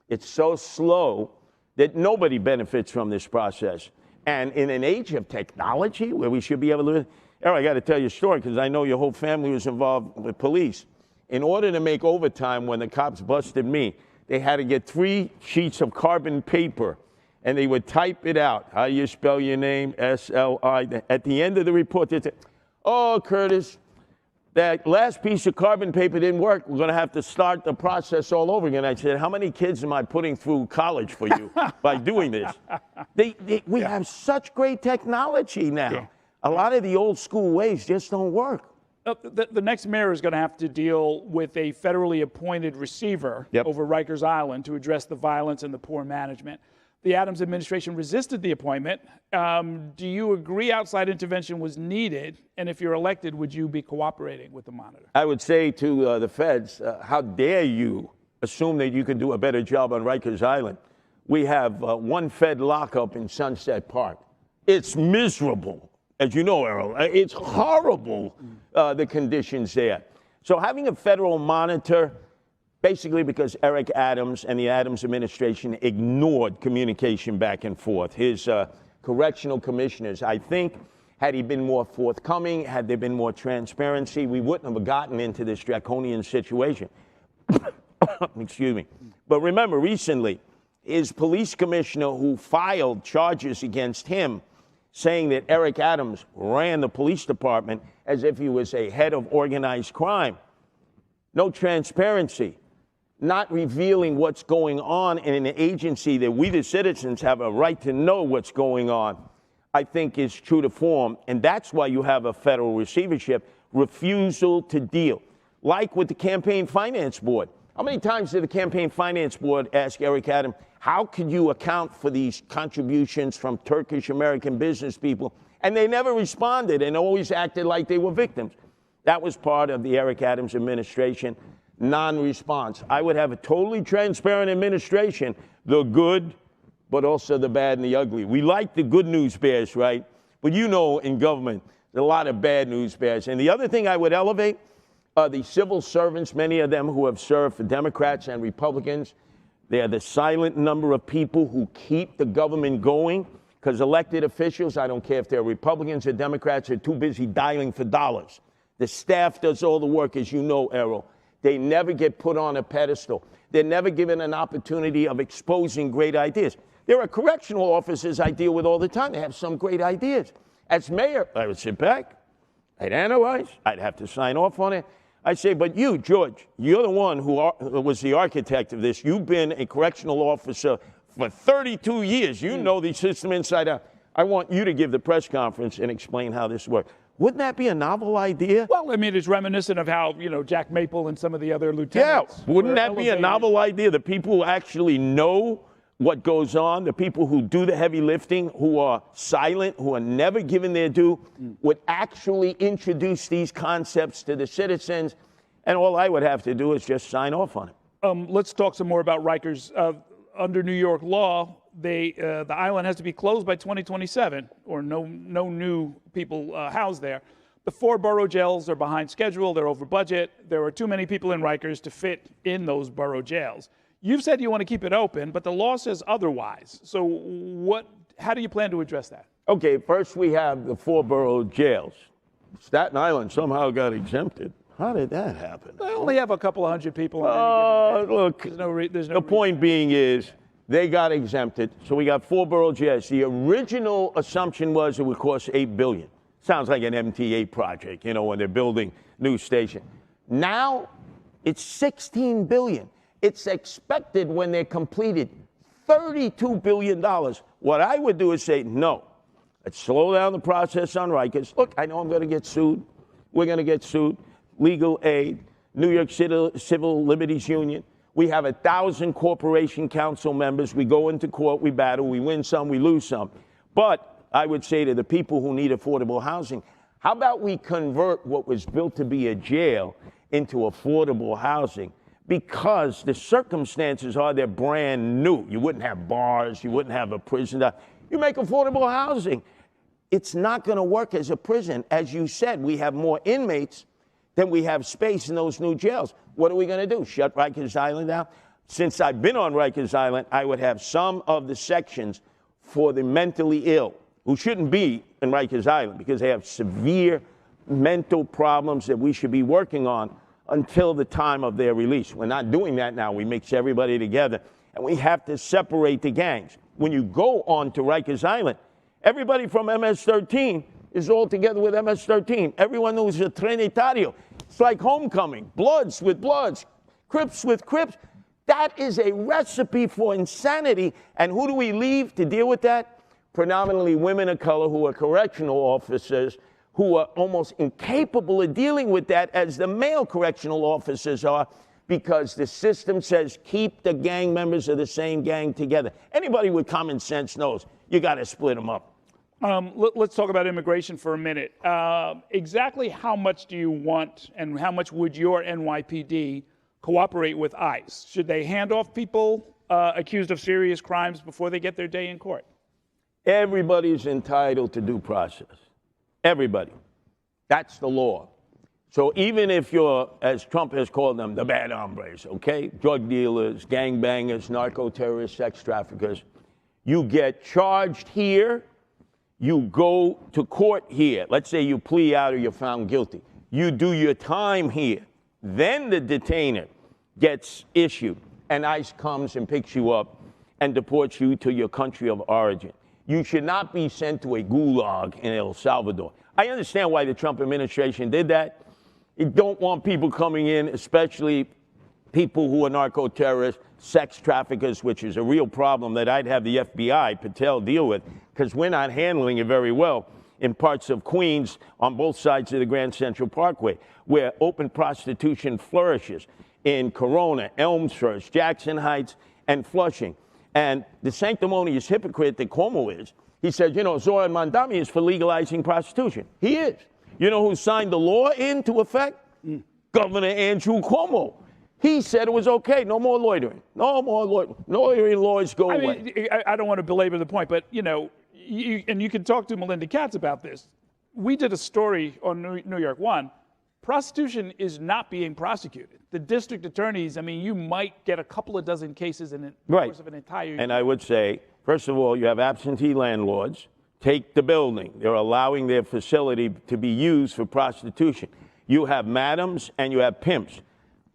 It's so slow that nobody benefits from this process. And in an age of technology where we should be able to, Errol, I got to tell you a story because I know your whole family was involved with police. In order to make overtime when the cops busted me, they had to get 3 sheets of carbon paper and they would type it out. How do you spell your name? S-L-I. At the end of the report, they'd say, oh, Curtis, that last piece of carbon paper didn't work. We're going to have to start the process all over again. I said, how many kids am I putting through college for you by doing this? We have such great technology now. Yeah. A lot of the old school ways just don't work. The next mayor is going to have to deal with a federally appointed receiver over Rikers Island to address the violence and the poor management. The Adams administration resisted the appointment. Do you agree outside intervention was needed? And if you're elected, would you be cooperating with the monitor? I would say to the feds, how dare you assume that you can do a better job on Rikers Island? We have one Fed lockup in Sunset Park. It's miserable, as you know, Errol. It's horrible, the conditions there. So having a federal monitor, basically because Eric Adams and the Adams administration ignored communication back and forth. His correctional commissioners, I think, had he been more forthcoming, had there been more transparency, we wouldn't have gotten into this draconian situation. Excuse me. But remember, recently, his police commissioner who filed charges against him saying that Eric Adams ran the police department as if he was a head of organized crime. No transparency. Not revealing what's going on in an agency that we, the citizens, have a right to know what's going on, I think is true to form. And that's why you have a federal receivership, refusal to deal. Like with the Campaign Finance Board. How many times did the Campaign Finance Board ask Eric Adams, how could you account for these contributions from Turkish-American business people? And they never responded and always acted like they were victims. That was part of the Eric Adams administration. Non-response. I would have a totally transparent administration, the good, but also the bad and the ugly. We like the good news bears, right? But you know in government, there's a lot of bad news bears. And the other thing I would elevate are the civil servants, many of them who have served for Democrats and Republicans. They're the silent number of people who keep the government going because elected officials, I don't care if they're Republicans or Democrats, are too busy dialing for dollars. The staff does all the work, as you know, Errol. They never get put on a pedestal. They're never given an opportunity of exposing great ideas. There are correctional officers I deal with all the time. They have some great ideas. As mayor, I would sit back, I'd analyze, I'd have to sign off on it. I'd say, but you, George, you're the one who was the architect of this. You've been a correctional officer for 32 years. You know the system inside out. I want you to give the press conference and explain how this works. Wouldn't that be a novel idea? Well, I mean, it's reminiscent of how, Jack Maple and some of the other lieutenants. Yeah, wouldn't that be a novel idea? The people who actually know what goes on, the people who do the heavy lifting, who are silent, who are never given their due, would actually introduce these concepts to the citizens, and all I would have to do is just sign off on it. Let's talk some more about Rikers. Under New York law, the island has to be closed by 2027, or no new people housed there. The 4 borough jails are behind schedule. They're over budget. There are too many people in Rikers to fit in those borough jails. You've said you want to keep it open, but the law says otherwise. So how do you plan to address that? Okay, first we have the 4 borough jails. Staten Island somehow got exempted. How did that happen? They only have a couple of hundred people on any given day. Look, there's no the point being is they got exempted, so we got 4 borough jails. The original assumption was it would cost $8 billion. Sounds like an MTA project, when they're building new station. Now it's $16 billion. It's expected when they're completed, $32 billion. What I would do is say, no, let's slow down the process on Rikers. Look, I know I'm going to get sued. We're going to get sued. Legal aid, New York Civil Liberties Union. We have 1,000 corporation council members. We go into court, we battle, we win some, we lose some. But I would say to the people who need affordable housing, how about we convert what was built to be a jail into affordable housing? because the circumstances are they're brand new. You wouldn't have bars, you wouldn't have a prison. You make affordable housing. It's not going to work as a prison. As you said, we have more inmates than we have space in those new jails. What are we going to do? Shut Rikers Island down? Since I've been on Rikers Island, I would have some of the sections for the mentally ill who shouldn't be in Rikers Island because they have severe mental problems that we should be working on until the time of their release. We're not doing that now. We mix everybody together, and we have to separate the gangs. When you go on to Rikers Island, everybody from MS-13 is all together with MS-13. Everyone who's a Trinitario. It's like homecoming. Bloods with Bloods, Crips with Crips. That is a recipe for insanity. And who do we leave to deal with that? Predominantly women of color who are correctional officers who are almost incapable of dealing with that as the male correctional officers are, because the system says keep the gang members of the same gang together. Anybody with common sense knows you got to split them up. Let's talk about immigration for a minute. Exactly how much do you want and how much would your NYPD cooperate with ICE? Should they hand off people accused of serious crimes before they get their day in court? Everybody's entitled to due process. Everybody. That's the law. So even if you're, as Trump has called them, the bad hombres, okay? Drug dealers, gangbangers, narco-terrorists, sex traffickers, you get charged here, you go to court here. Let's say you plea out or you're found guilty. You do your time here. Then the detainer gets issued, and ICE comes and picks you up and deports you to your country of origin. You should not be sent to a gulag in El Salvador. I understand why the Trump administration did that. You don't want people coming in, especially people who are narco-terrorists, sex traffickers, which is a real problem that I'd have the FBI, Patel, deal with, because we're not handling it very well in parts of Queens on both sides of the Grand Central Parkway, where open prostitution flourishes in Corona, Elmhurst, Jackson Heights, and Flushing. And the sanctimonious hypocrite that Cuomo is, he said, you know, Zoran Mandami is for legalizing prostitution. He is. You know who signed the law into effect? Governor Andrew Cuomo. He said it was okay. No more loitering. No more loitering. Loitering laws go away. I don't want to belabor the point, but, you know, you can talk to Melinda Katz about this. We did a story on New York One. Prostitution is not being prosecuted. The district attorneys, I mean, you might get a couple of dozen cases in the course of an entire year. And I would say, first of all, you have absentee landlords take the building. They're allowing their facility to be used for prostitution. You have madams and you have pimps.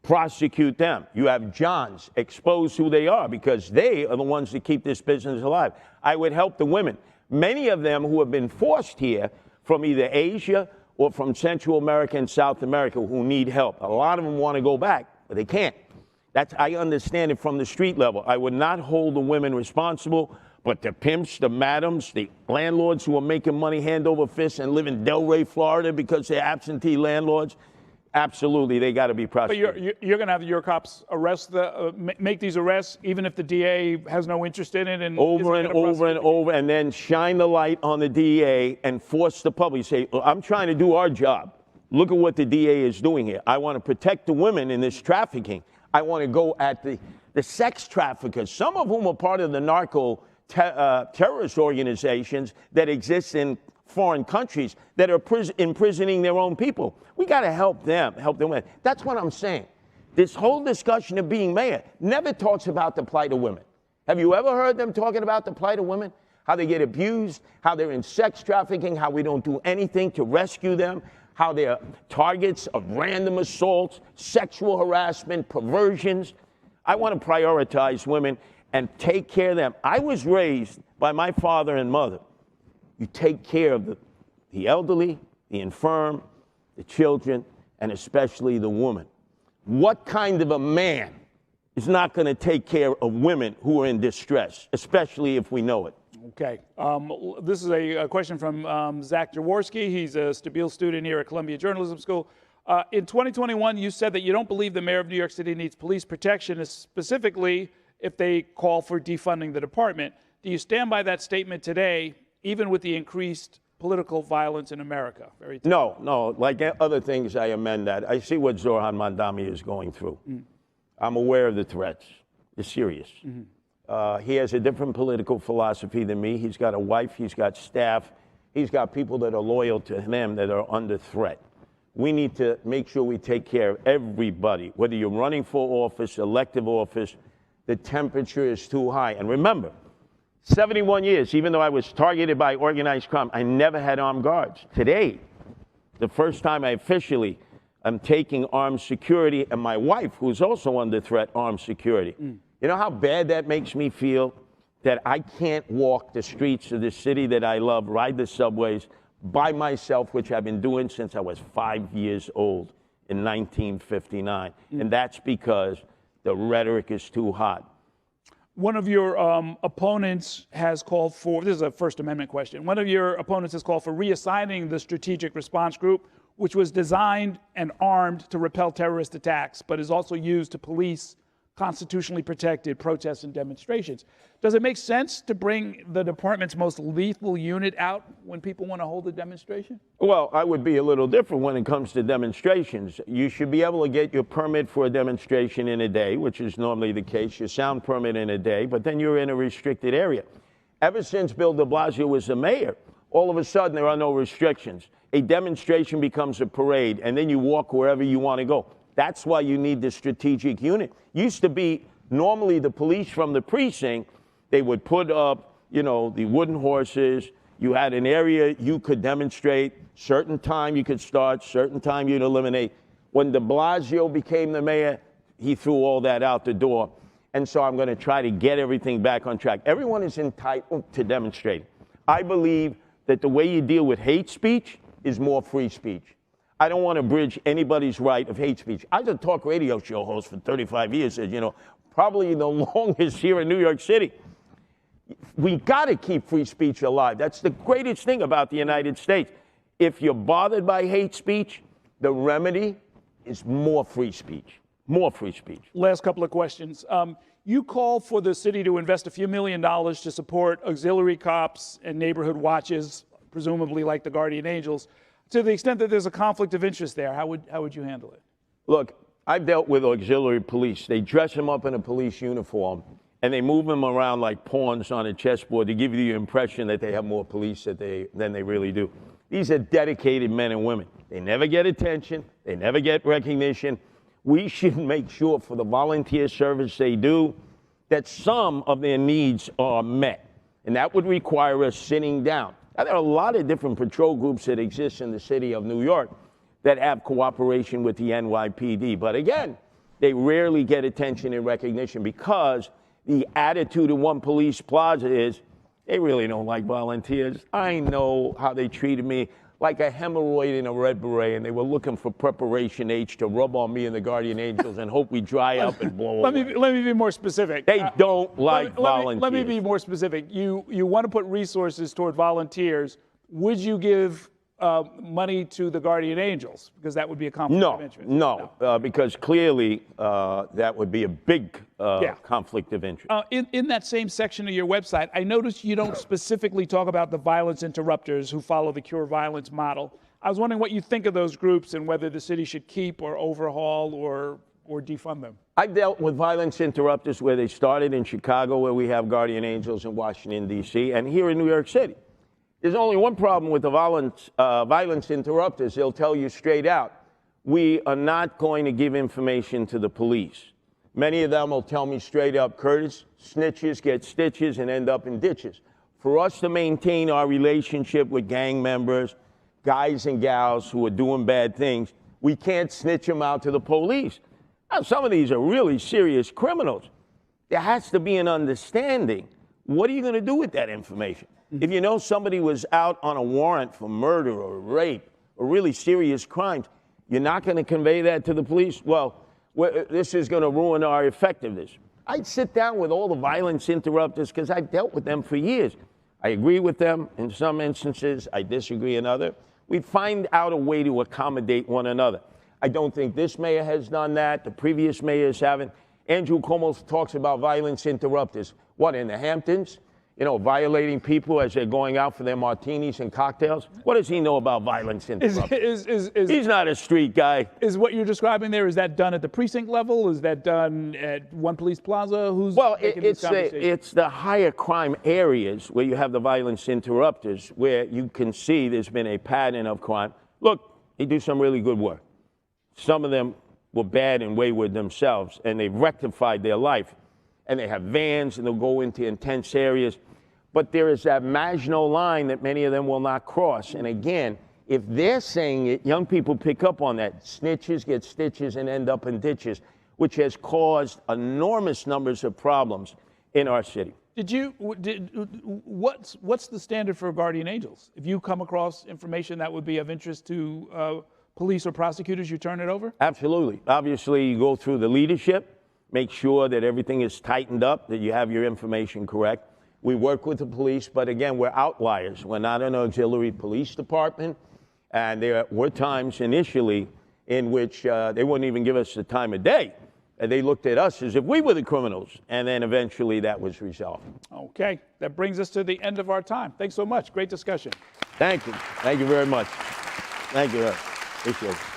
Prosecute them. You have Johns. Expose who they are, because they are the ones that keep this business alive. I would help the women. Many of them who have been forced here from either Asia or from Central America and South America who need help. A lot of them want to go back, but they can't. I understand it from the street level. I would not hold the women responsible, but the pimps, the madams, the landlords who are making money hand over fist and live in Delray, Florida because they're absentee landlords, absolutely, they got to be prosecuted. But you're going to have your cops arrest make these arrests, even if the DA has no interest in it, and over and over, and then shine the light on the DA and force the public. Say, I'm trying to do our job. Look at what the DA is doing here. I want to protect the women in this trafficking. I want to go at the sex traffickers, some of whom are part of the narco terrorist organizations that exist in foreign countries that are imprisoning their own people. We got to help them win. That's what I'm saying. This whole discussion of being mayor never talks about the plight of women. Have you ever heard them talking about the plight of women? How they get abused, how they're in sex trafficking, how we don't do anything to rescue them, how they're targets of random assaults, sexual harassment, perversions. I want to prioritize women and take care of them. I was raised by my father and mother. You take care of the elderly, the infirm, the children, and especially the woman. What kind of a man is not going to take care of women who are in distress, especially if we know it? Okay. This is a question from Zach Jaworski. He's a Stabile student here at Columbia Journalism School. In 2021, you said that you don't believe the mayor of New York City needs police protection, specifically if they call for defunding the department. Do you stand by that statement today, even with the increased political violence in America? No. Like other things, I amend that. I see what Zoran Mandami is going through. I'm aware of the threats. They're serious. He has a different political philosophy than me. He's got a wife, he's got staff, he's got people that are loyal to him that are under threat. We need to make sure we take care of everybody, whether you're running for office, elective office. The temperature is too high. And remember, 71 years, even though I was targeted by organized crime, I never had armed guards. Today, the first time I officially am taking armed security, and my wife, who's also under threat, armed security. You know how bad that makes me feel? That I can't walk the streets of the city that I love, ride the subways by myself, which I've been doing since I was 5 years old in 1959. And that's because the rhetoric is too hot. One of your opponents has called for, this is a First Amendment question, one of your opponents has called for reassigning the Strategic Response Group, which was designed and armed to repel terrorist attacks, but is also used to police constitutionally protected protests and demonstrations. Does it make sense to bring the department's most lethal unit out when people want to hold a demonstration? Well, I would be a little different when it comes to demonstrations. You should be able to get your permit for a demonstration in a day, which is normally the case, your sound permit in a day, but then you're in a restricted area. Ever since Bill de Blasio was the mayor, all of a sudden there are no restrictions. A demonstration becomes a parade, and then you walk wherever you want to go. That's why you need the strategic unit. Used to be normally the police from the precinct, they would put up, you know, the wooden horses. You had an area you could demonstrate, certain time you could start, certain time you'd eliminate. When de Blasio became the mayor, he threw all that out the door. And so I'm going to try to get everything back on track. Everyone is entitled to demonstrate. I believe that the way you deal with hate speech is more free speech. I don't want to bridge anybody's right of hate speech. I was a talk radio show host for 35 years, you know, probably the longest here in New York City. We got to keep free speech alive. That's the greatest thing about the United States. If you're bothered by hate speech, the remedy is more free speech. More free speech. Last couple of questions. You call for the city to invest a few $1 million to support auxiliary cops and neighborhood watches, presumably like the Guardian Angels. To the extent that there's a conflict of interest there, how would you handle it? Look, I've dealt with auxiliary police. They dress them up in a police uniform, and they move them around like pawns on a chessboard to give you the impression that they have more police than they really do. These are dedicated men and women. They never get attention. They never get recognition. We should make sure for the volunteer service they do that some of their needs are met, and that would require us sitting down. Now, there are a lot of different patrol groups that exist in the city of New York that have cooperation with the NYPD. But again, they rarely get attention and recognition because the attitude of One Police Plaza is they really don't like volunteers. I know how they treated me like a hemorrhoid in a red beret, and they were looking for Preparation H to rub on me and the Guardian Angels and hope we dry up and blow away. Let me be more specific. They don't like volunteers. Let me be more specific. You want to put resources toward volunteers. Would you give money to the Guardian Angels? Because that would be a conflict of interest. No, because clearly that would be a big conflict of interest. In that same section of your website, I noticed you don't specifically talk about the violence interrupters who follow the Cure Violence model. I was wondering what you think of those groups and whether the city should keep or overhaul or defund them. I've dealt with violence interrupters where they started in Chicago, where we have Guardian Angels in Washington, D.C., and here in New York City. There's only one problem with the violence interrupters. They'll tell you straight out, we are not going to give information to the police. Many of them will tell me straight up, Curtis, snitches get stitches and end up in ditches. For us to maintain our relationship with gang members, guys and gals who are doing bad things, we can't snitch them out to the police. Now, some of these are really serious criminals. There has to be an understanding. What are you going to do with that information? If you know somebody was out on a warrant for murder or rape or really serious crimes, you're not going to convey that to the police? Well, this is going to ruin our effectiveness. I'd sit down with all the violence interrupters because I've dealt with them for years. I agree with them in some instances. I disagree in others. We'd find out a way to accommodate one another. I don't think this mayor has done that. The previous mayors haven't. Andrew Cuomo talks about violence interrupters. What, in the Hamptons? violating people as they're going out for their martinis and cocktails. What does he know about violence interruption? He's not a street guy. Is what you're describing there, is that done at the precinct level? Is that done at One Police Plaza? Who's making this conversation? It's the higher crime areas where you have the violence interrupters, where you can see there's been a pattern of crime. Look, they do some really good work. Some of them were bad and wayward themselves, and they've rectified their life. And they have vans, and they'll go into intense areas. But there is that marginal line that many of them will not cross. And again, if they're saying it, young people pick up on that. Snitches get stitches and end up in ditches, which has caused enormous numbers of problems in our city. What's the standard for guardian angels? If you come across information that would be of interest to police or prosecutors, you turn it over? Absolutely. Obviously, you go through the leadership, make sure that everything is tightened up, that you have your information correct. We work with the police, but again, we're outliers. We're not an auxiliary police department, and there were times initially in which they wouldn't even give us the time of day. And they looked at us as if we were the criminals, and then eventually that was resolved. Okay, that brings us to the end of our time. Thanks so much. Great discussion. Thank you. Thank you very much. Thank you. Appreciate it.